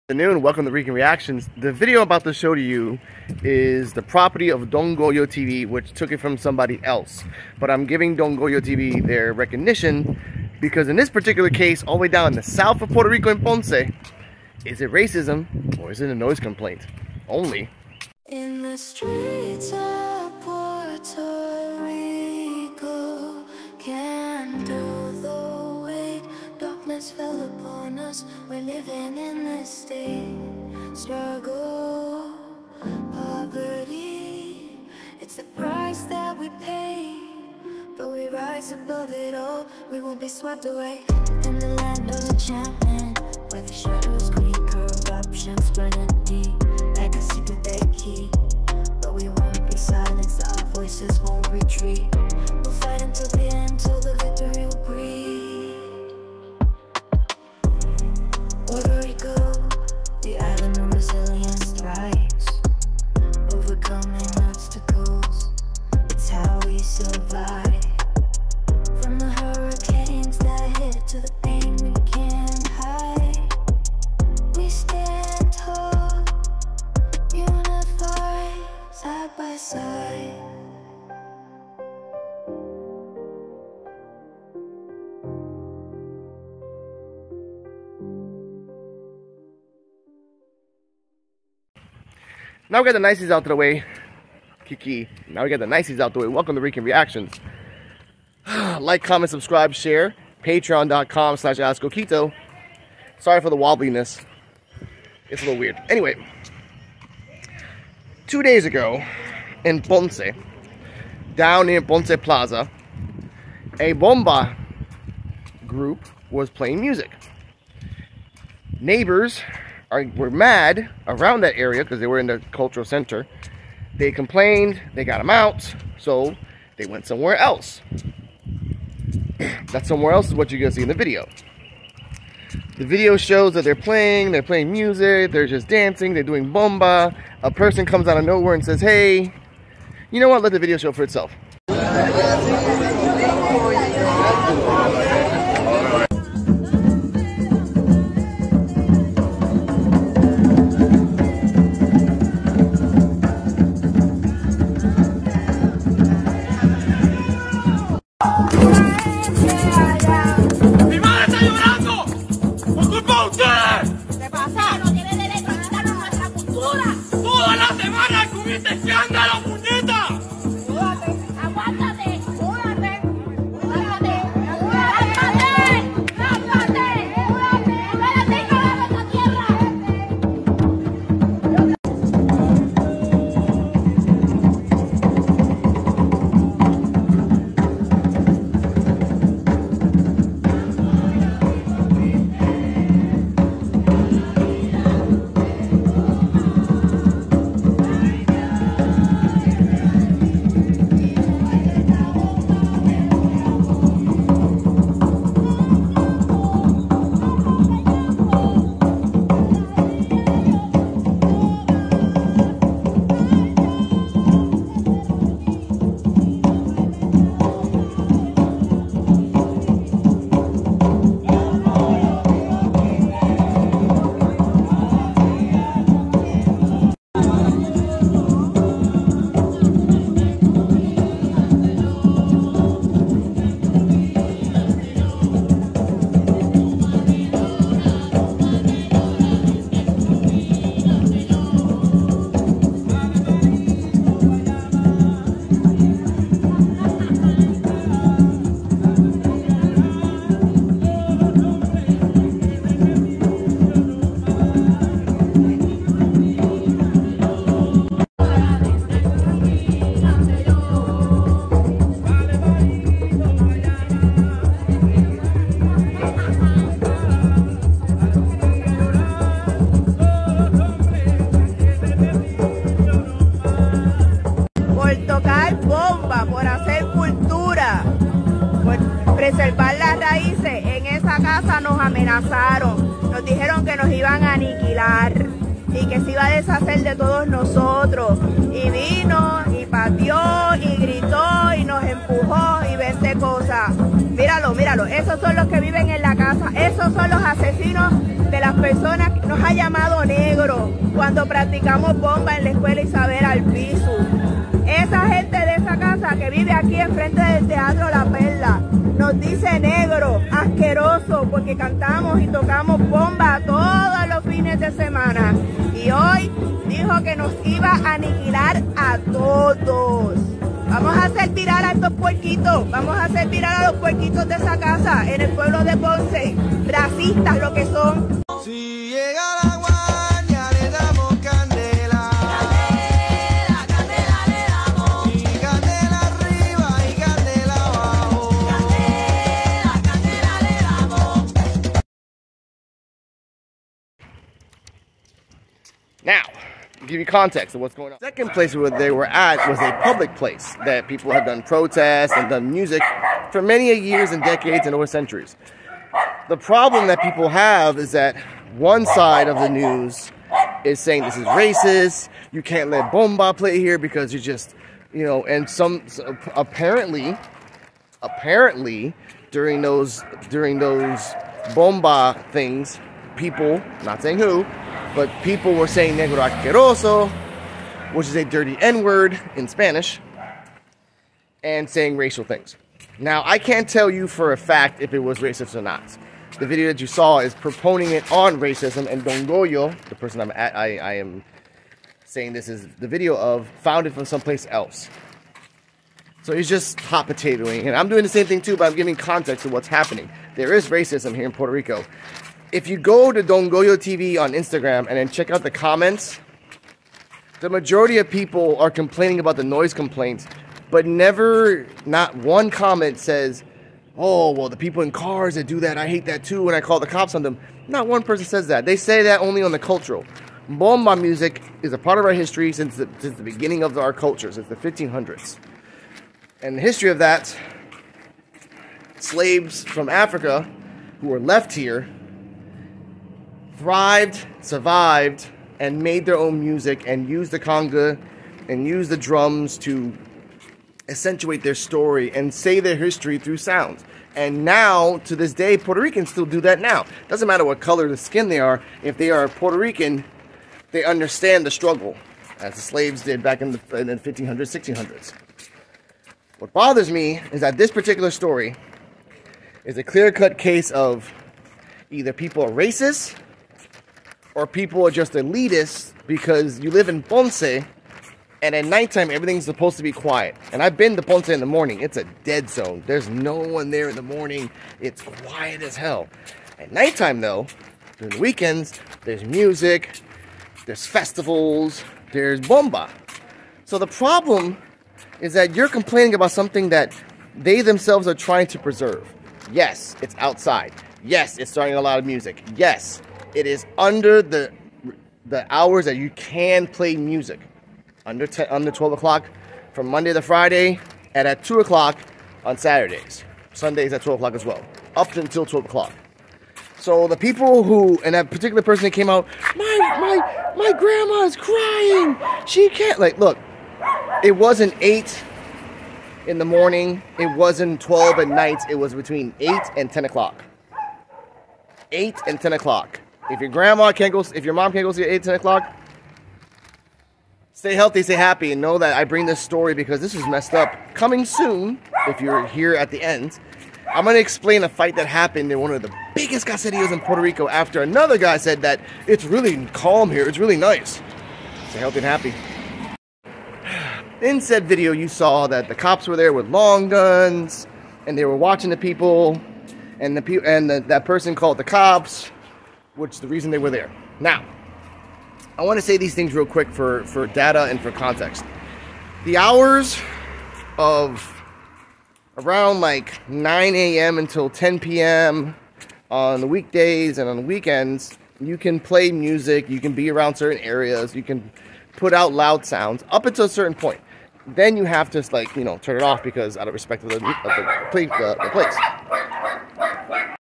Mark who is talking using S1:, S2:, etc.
S1: Good afternoon, welcome to Rican Reactions. The video I'm about to show to you is the property of Don Goyo TV, which took it from somebody else. But I'm giving Don Goyo TV their recognition because in this particular case, all the way down in the south of Puerto Rico in Ponce, is it racism or is it a noise complaint? Only.
S2: In the streets of Puerto Rico, candle the weight, darkness fell upon us. We're living in this state, struggle, poverty. It's the price that we pay, but we rise above it all. We won't be swept away. In the land of enchantment, where the shadows creep, corruption's burning deep, like a secret they keep. But we won't be silenced, our voices won't retreat. We'll fight until the end, till the victory will breathe. Puerto Rico, the island of resilience thrives, overcoming obstacles, it's how we survive. From the hurricanes that hit to the pain we can't hide, we stand tall, unified, side by side.
S1: Now we got the niceties out of the way. Kiki. Now we got the niceties out the way. Welcome to Rican Reactions. Like, comment, subscribe, share. Patreon.com/AskCoquito. Sorry for the wobbliness. It's a little weird. Anyway, 2 days ago in Ponce, down in Ponce Plaza, a BOMBA group was playing music. Neighbors were mad around that area because they were in the cultural center. They complained, they got them out, so they went somewhere else. That somewhere else is what you're gonna see in the video. The video shows that they're playing music, they're just dancing, they're doing bomba. A person comes out of nowhere and says, hey, you know what, let the video show for itself.
S3: ¡Escándalo, puñeta! ¡Súbate! ¡Aguántate! ¡Súbate! ¡Súbate! ¡Lárgate! ¡Lárgate! ¡Súbate! ¡Súbate! ¡Cállate esta tierra!
S4: Preservar las raíces. En esa casa nos amenazaron, nos dijeron que nos iban a aniquilar y que se iba a deshacer de todos nosotros, y vino y pateó y gritó y nos empujó y 20 cosas. Míralo, míralo. escúchalo, esos son los que viven en la casa, esos son los asesinos de las personas que nos ha llamado negro cuando practicamos bomba en la escuela Isabel Albizu. Esa gente de esa casa que vive aquí enfrente del Teatro La Perla nos dice negro, asqueroso, porque cantamos y tocamos bomba todos los fines de semana. Y hoy dijo que nos iba a aniquilar a todos. Vamos a hacer viral a estos puerquitos, vamos a hacer viral a los puerquitos de esa casa en el pueblo de Ponce. Racistas lo que son.
S5: Si llega la guaña le damos candela. Candela, candela le damos. Y candela arriba y candela abajo. Candela, candela le damos.
S1: Now, to give you context of what's going on. The second place where they were at was a public place that people have done protests and done music for many years and decades and over centuries. The problem that people have is that one side of the news is saying this is racist, you can't let Bomba play here because you just, you know, and apparently during those Bomba things, people, not saying who, but people were saying negro asqueroso, which is a dirty N-word in Spanish, and saying racial things. Now, I can't tell you for a fact if it was racist or not. The video that you saw is proponing it on racism, and Don Goyo, the person I am saying this is the video of, found it from someplace else. So he's just hot potatoing, and I'm doing the same thing too, but I'm giving context to what's happening. There is racism here in Puerto Rico. If you go to Don Goyo TV on Instagram and then check out the comments, the majority of people are complaining about the noise complaints, but not one comment says, oh, well, the people in cars that do that, I hate that too, and I call the cops on them. Not one person says that. They say that only on the cultural. Bomba music is a part of our history since the beginning of our culture, since the 1500s. And the history of that, slaves from Africa who were left here thrived, survived, and made their own music and used the conga and used the drums to accentuate their story and say their history through sounds. And now, to this day, Puerto Ricans still do that now. Doesn't matter what color of the skin they are. If they are Puerto Rican, they understand the struggle, as the slaves did back in the 1500s, 1600s. What bothers me is that this particular story is a clear-cut case of either people are racist or people are just elitists because you live in Ponce, and at nighttime, everything's supposed to be quiet. And I've been to Ponce in the morning. It's a dead zone. There's no one there in the morning. It's quiet as hell. At nighttime, though, during the weekends, there's music, there's festivals, there's bomba. So the problem is that you're complaining about something that they themselves are trying to preserve. Yes, it's outside. Yes, it's starting a lot of music. Yes, it is under the hours that you can play music. Under 12 o'clock from Monday to Friday, and at 2 o'clock on Saturdays. Sundays at 12 o'clock as well. Up until 12 o'clock. So the people who, and that particular person that came out, my grandma is crying. She can't, like, look, it wasn't 8 in the morning. It wasn't 12 at night. It was between 8 and 10 o'clock. 8 and 10 o'clock. If your grandma can't go, if your mom can't go see at 8, 10 o'clock, stay healthy, stay happy, and know that I bring this story because this is messed up. Coming soon, if you're here at the end, I'm going to explain a fight that happened in one of the biggest caseríos in Puerto Rico after another guy said that it's really calm here, it's really nice. Stay healthy and happy. In said video, you saw that the cops were there with long guns, and they were watching the people, and that person called the cops, which is the reason they were there. Now, I want to say these things real quick for data and for context. The hours of around like 9 a.m. until 10 p.m. on the weekdays and on the weekends, you can play music, you can be around certain areas, you can put out loud sounds up until a certain point. Then you have to, like, you know, turn it off because out of respect of the place.